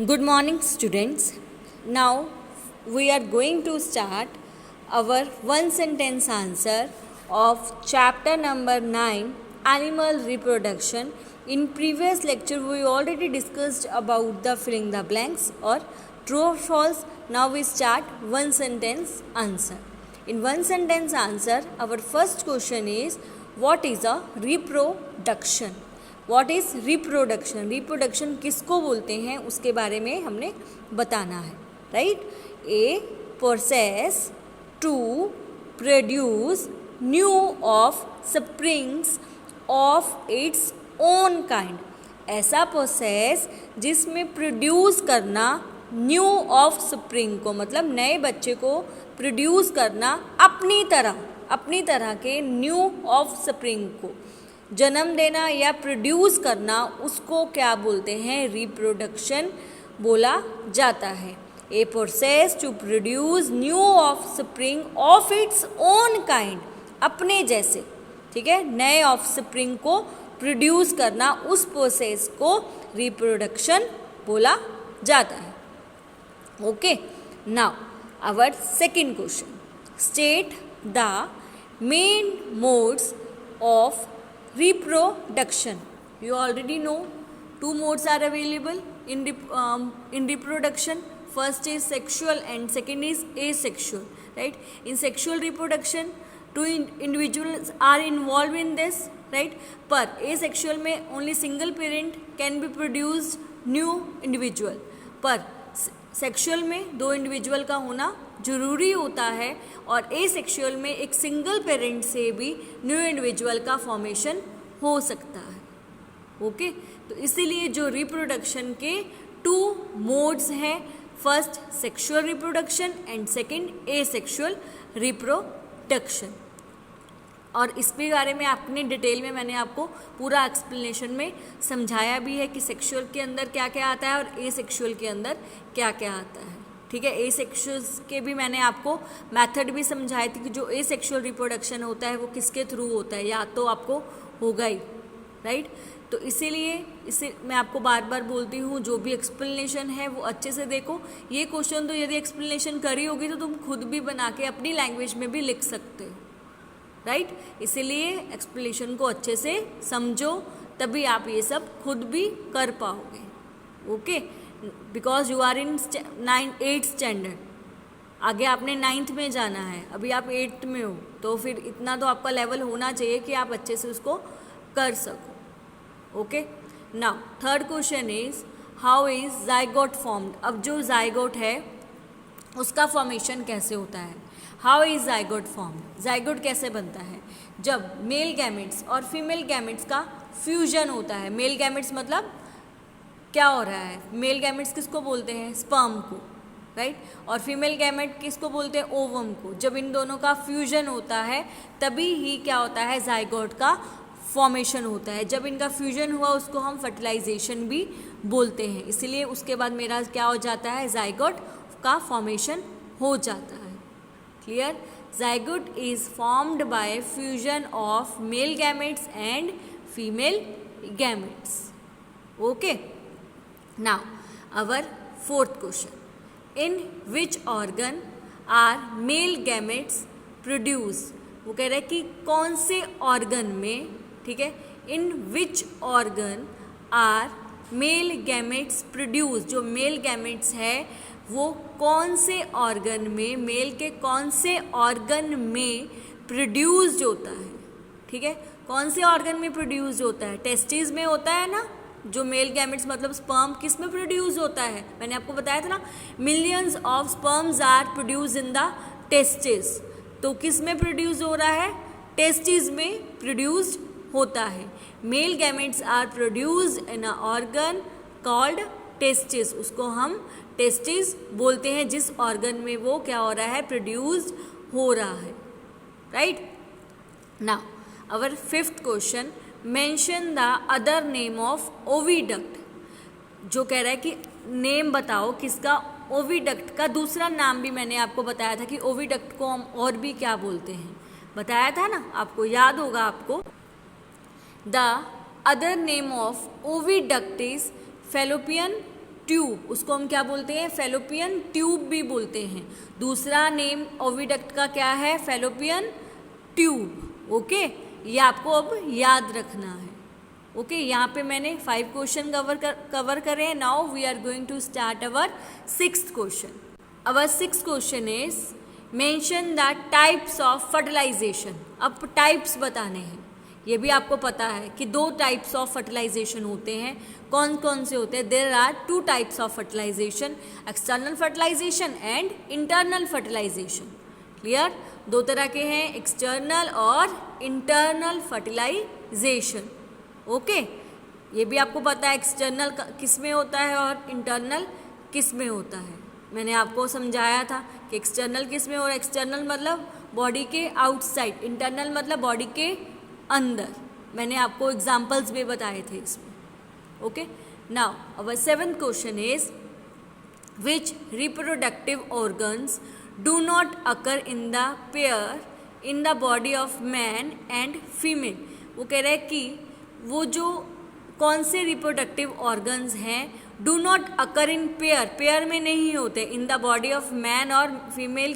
Good morning, students. Now we are going to start our one sentence answer of chapter number 9, Animal Reproduction. In previous lecture, we already discussed about the filling the blanks or true or false. Now we start one sentence answer. In one sentence answer, our first question is, what is a reproduction? What is reproduction? Reproduction किसको बोलते हैं उसके बारे में हमने बताना है, right? A process to produce new offsprings of its own kind. ऐसा प्रोसेस जिसमें प्रोड्यूस करना न्यू ऑफ स्प्रिंग को, मतलब नए बच्चे को प्रोड्यूस करना अपनी तरह के न्यू ऑफ स्प्रिंग को जन्म देना या प्रोड्यूस करना, उसको क्या बोलते हैं? रिप्रोडक्शन बोला जाता है. A process to produce new offspring of its own kind, अपने जैसे, ठीक है, नए ऑफ स्प्रिंग को प्रोड्यूस करना, उस प्रोसेस को रिप्रोडक्शन बोला जाता है. Okay, now our second question, state the main modes of reproduction. You already know two modes are available in reproduction. First is sexual and second is asexual, right? In sexual reproduction two individuals are involved in this, right? पर asexual में only single parent can be produced new individual. पर sexual में दो individual का होना जरूरी होता है और एसेक्सुअल में एक सिंगल पेरेंट से भी न्यू इंडिविजुअल का फॉर्मेशन हो सकता है. ओके, तो इसीलिए जो रिप्रोडक्शन के टू मोड्स हैं, first sexual reproduction and second asexual reproduction. और इसके बारे में अपने डिटेल में मैंने आपको पूरा एक्सप्लेनेशन में समझाया भी है कि सेक्सुअल के अंदर क्या क्या आता है और एसेक्सुअल के अंदर क्या क्या आता है. ठीक है, एसेक्सुअल के भी मैंने आपको मेथड भी समझाई थी कि जो एसेक्सुअल रिप्रोडक्शन होता है वो किसके थ्रू होता है, या तो आपको होगा ही, राइट? तो इसीलिए इसे मैं आपको बार बार बोलती हूँ, जो भी एक्सप्लेनेशन है वो अच्छे से देखो. ये क्वेश्चन तो यदि एक्सप्लेनेशन करी होगी तो तुम खुद भी बना के अपनी लैंग्वेज में भी लिख सकते हो, राइट? इसीलिए एक्सप्लेनेशन को अच्छे से समझो, तभी आप ये सब खुद भी कर पाओगे. Okay, because you are in 8th standard, आगे आपने 9th में जाना है, अभी आप 8th में हो, तो फिर इतना तो आपका लेवल होना चाहिए कि आप अच्छे से उसको कर सको. Okay, now third question is, how is zygote formed? अब जो जाइगोट है उसका फॉर्मेशन कैसे होता है? How is zygote formed? Zygote कैसे बनता है? जब मेल गैमेट्स और फीमेल गैमेट्स का फ्यूजन होता है. मेल गैमेट्स मतलब क्या हो रहा है? मेल गैमेट्स किसको बोलते हैं? स्पर्म को, राइट? और फीमेल गैमेट किसको बोलते हैं? ओवम को. जब इन दोनों का फ्यूजन होता है तभी ही क्या होता है? जाइगोट का फॉर्मेशन होता है. जब इनका फ्यूजन हुआ उसको हम फर्टिलाइजेशन भी बोलते हैं. इसलिए उसके बाद मेरा क्या हो जाता है? जाइगोट का फॉर्मेशन हो जाता है. Clear? Zygote is formed by fusion of male gametes and female gametes. Okay, now our fourth question, in which organ are male gametes produce? वो कह रहे हैं कि कौन से ऑर्गन में, ठीक है, in which organ are male gametes produce? जो मेल गैमेट्स है वो कौन से ऑर्गन में, मेल के कौन से ऑर्गन में प्रोड्यूस्ड होता है? ठीक है, कौन से ऑर्गन में प्रोड्यूस्ड होता है? टेस्टिस में होता है ना, जो मेल गैमेट्स मतलब स्पर्म किस में प्रोड्यूस होता है? मैंने आपको बताया था ना, millions of sperms are produce in the testis. तो किस में प्रोड्यूस हो रहा है? टेस्टिस में प्रोड्यूस्ड होता है. Male gametes are produced in a organ called testis. उसको हम टेस्टिस बोलते हैं जिस ऑर्गन में वो क्या हो रहा है? प्रोड्यूस्ड हो रहा है, right? Now our fifth question, mention the other name of oviduct. जो कह रहा है कि नेम बताओ किसका? ओविडक्ट का दूसरा नाम भी मैंने आपको बताया था कि ओविडक्ट को हम और भी क्या बोलते हैं, बताया था ना, आपको याद होगा आपको. The other name of oviduct is fallopian tube, उसको हम क्या बोलते हैं, फैलोपियन ट्यूब भी बोलते हैं। दूसरा नेम ओविडक्ट का क्या है, फैलोपियन ट्यूब। ओके, ये आपको अब याद रखना है। ओके, यहाँ पे मैंने 5 क्वेश्चन कवर करे हैं। Now we are going to start our 6th question. Our 6th question is mention the types of fertilization. अब टाइप्स बताने हैं। ये भी आपको पता है कि 2 टाइप्स ऑफ फर्टिलाइजेशन होते हैं। कौन कौन से होते हैं? There are 2 types of fertilization, external fertilization and internal fertilization. Clear? 2 तरह के हैं, एक्सटर्नल और इंटरनल फर्टिलाइजेशन। ओके, ये भी आपको पता है एक्सटर्नल किस में होता है और इंटरनल किस में होता है। मैंने आपको समझाया था कि एक्सटर्नल किस में, और एक्सटर्नल मतलब बॉडी के आउटसाइड, इंटरनल मतलब बॉडी के अंदर। मैंने आपको एग्जाम्पल्स भी बताए थे इसमें। Okay, now our 7th question is which reproductive organs do not occur in the pair in the body of man and female. वो कह रहे हैं कि वो जो कौन से रिप्रोडक्टिव ऑर्गन्स हैं do not occur in pair, pair में नहीं होते, in the body of man और फीमेल,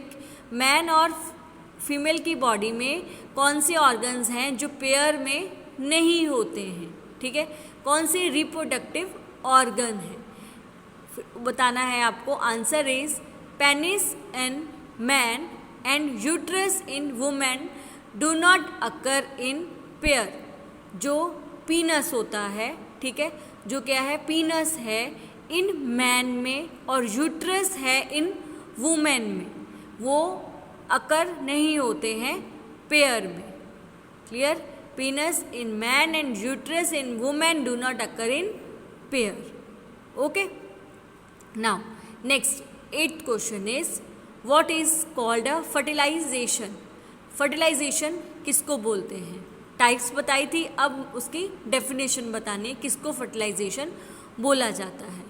मैन और फीमेल की बॉडी में कौन से ऑर्गन्स हैं जो पेयर में नहीं होते हैं। ठीक है, कौन से रिप्रोडक्टिव ऑर्गन है बताना है आपको। Answer is penis in man and uterus in women do not occur in pair. जो पीनस होता है, ठीक है, जो क्या है, पीनस है इन मैन में और यूट्रस है इन वुमेन में, वो अकर नहीं होते हैं पेयर में। Clear? Penis in man and uterus in women do not occur in pair. Okay, now next 8th question is what is called a fertilization. Fertilization किसको बोलते हैं? टाइप्स बताई थी, अब उसकी डेफिनेशन बतानी है, किसको फर्टिलाइजेशन बोला जाता है।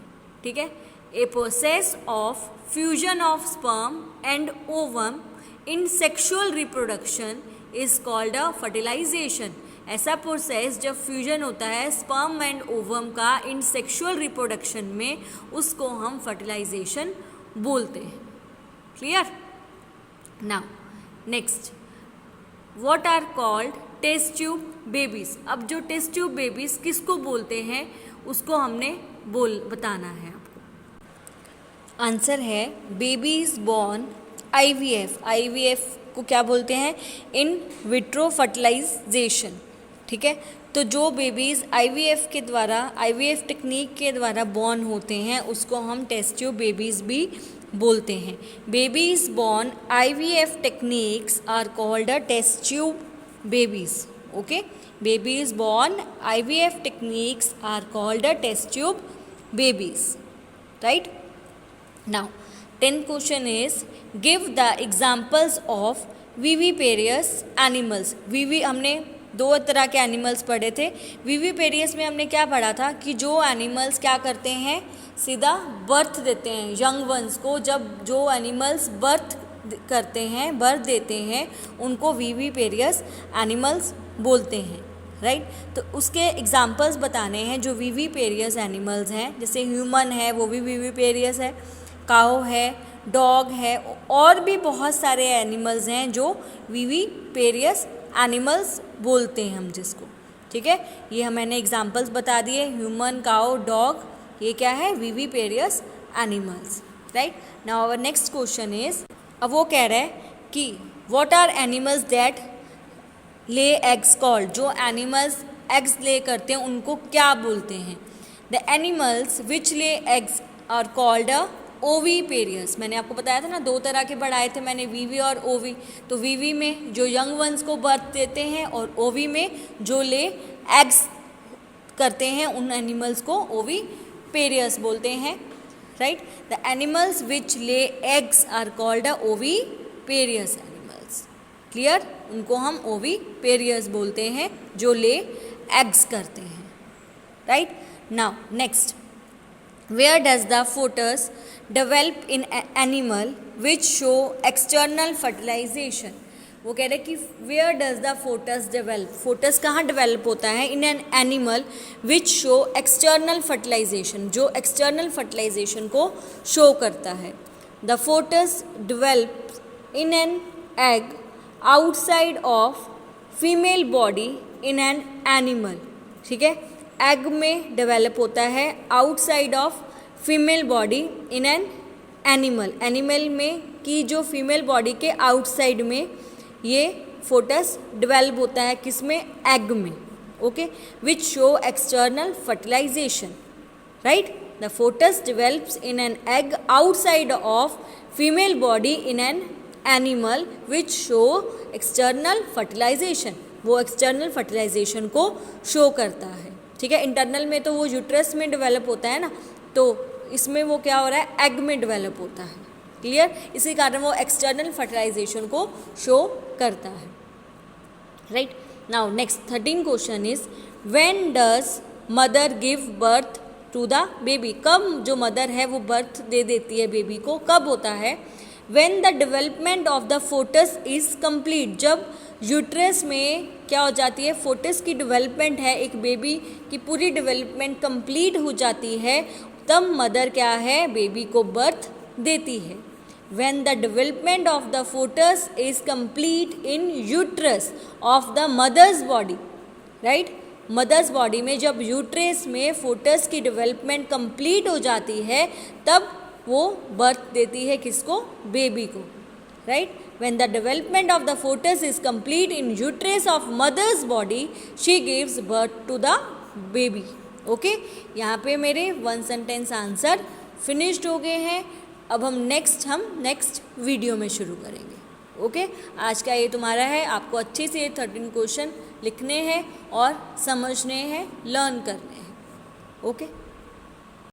ठीक है, a process of fusion of sperm and ovum in sexual reproduction is called a fertilization. ऐसा प्रोसेस जब फ्यूजन होता है स्पर्म एंड ओवम का इन सेक्सुअल रिप्रोडक्शन में, उसको हम फर्टिलाइजेशन बोलते हैं। Clear? Now next, what are called test tube babies. अब जो टेस्ट ट्यूब बेबीज किसको बोलते हैं उसको हमने बताना है आपको। आंसर है बेबीज बॉर्न IVF। IVF को क्या बोलते हैं? In vitro fertilization. ठीक है, तो जो बेबीज़ IVF के द्वारा, IVF टेक्निक के द्वारा बॉर्न होते हैं उसको हम टेस्ट ट्यूब बेबीज़ भी बोलते हैं। Babies born IVF techniques are called a test tube babies. Okay, babies born IVF techniques are called a test tube babies. Right? Now 10th question is give the examples of viviparous animals. हमने 2 तरह के animals पढ़े थे। विविपेरियस में हमने क्या पढ़ा था कि जो एनिमल्स क्या करते हैं, सीधा बर्थ देते हैं यंग वंस को। जब जो एनिमल्स बर्थ करते हैं, बर्थ देते हैं, उनको विविपेरियस एनिमल्स बोलते हैं। राइट? तो उसके एग्जाम्पल्स बताने हैं जो विविपेरियस एनिमल्स हैं। जैसे ह्यूमन है, वो भी विविपेरियस है, काऊ है, डॉग है, और भी बहुत सारे एनिमल्स हैं जो विविपेरियस एनिमल्स बोलते हैं हम जिसको। ठीक है, ये मैंने एग्जाम्पल्स बता दिए, ह्यूमन, काऊ, डॉग, ये क्या है, viviparous animals. Right? Now our next question is, अब वो कह रहा है कि what are animals that lay eggs called. जो एनिमल्स एग्स ले करते हैं उनको क्या बोलते हैं? The animals which lay eggs are called a oviparous. मैंने आपको बताया था ना, 2 तरह के पढ़ाए थे मैंने, वीवी और ओवी। तो वीवी में जो यंग वंस को बर्थ देते हैं और ओवी में जो ले एग्स करते हैं, उन एनिमल्स को ओवीपेरियस बोलते हैं। Right? The animals which lay eggs are called a oviparous animals. Clear? उनको हम ओवीपेरियस बोलते हैं जो ले एग्स करते हैं। Right? Now next, where does the foetus develop in animal which show external fertilization. वो कह रहे हैं कि where does the foetus develop, foetus कहाँ डेवलप होता है, in an animal which show external fertilization, जो एक्सटर्नल फर्टिलाइजेशन को शो करता है। The foetus develop in an egg outside of female body in an animal, ठीक है, एग में डेवलप होता है outside of female body in an animal, animal में की जो फीमेल बॉडी के आउटसाइड में ये फोटस डेवलप होता है, किसमें, एग में, okay, which show external fertilization, right. The foetus develops in an egg outside of female body in an animal which show external fertilization, वो एक्सटर्नल फर्टिलाइजेशन को show करता है, ठीक है। इंटरनल में तो वो यूट्रस में डेवलप होता है ना, तो इसमें वो क्या हो रहा है, एग में डेवलप होता है, क्लियर। इसी कारण वो एक्सटर्नल फर्टिलाइजेशन को शो करता है, right. Now next 13 question is when does mother give birth to the baby, कब जो मदर है वो बर्थ दे देती है बेबी को, कब होता है, when the development of the photos is complete, जब यूट्रस में क्या हो जाती है, फोटस की डेवलपमेंट है, एक बेबी की पूरी डेवलपमेंट कंप्लीट हो जाती है, तब मदर क्या है, बेबी को बर्थ देती है। When the development of the fetus is complete in uterus of the mother's body, right? Mother's body में जब यूट्रस में फोटस की डेवलपमेंट कंप्लीट हो जाती है, तब वो बर्थ देती है किसको, बेबी को, right. When the development of the fetus is complete in uterus of mother's body, she gives birth to the baby. Okay, यहाँ पे मेरे 1 सेंटेंस आंसर फिनिश्ड हो गए हैं। अब हम नेक्स्ट वीडियो में शुरू करेंगे, ओके। आज का ये तुम्हारा है, आपको अच्छे से 13 क्वेश्चन लिखने हैं और समझने हैं, लर्न करने हैं, ओके।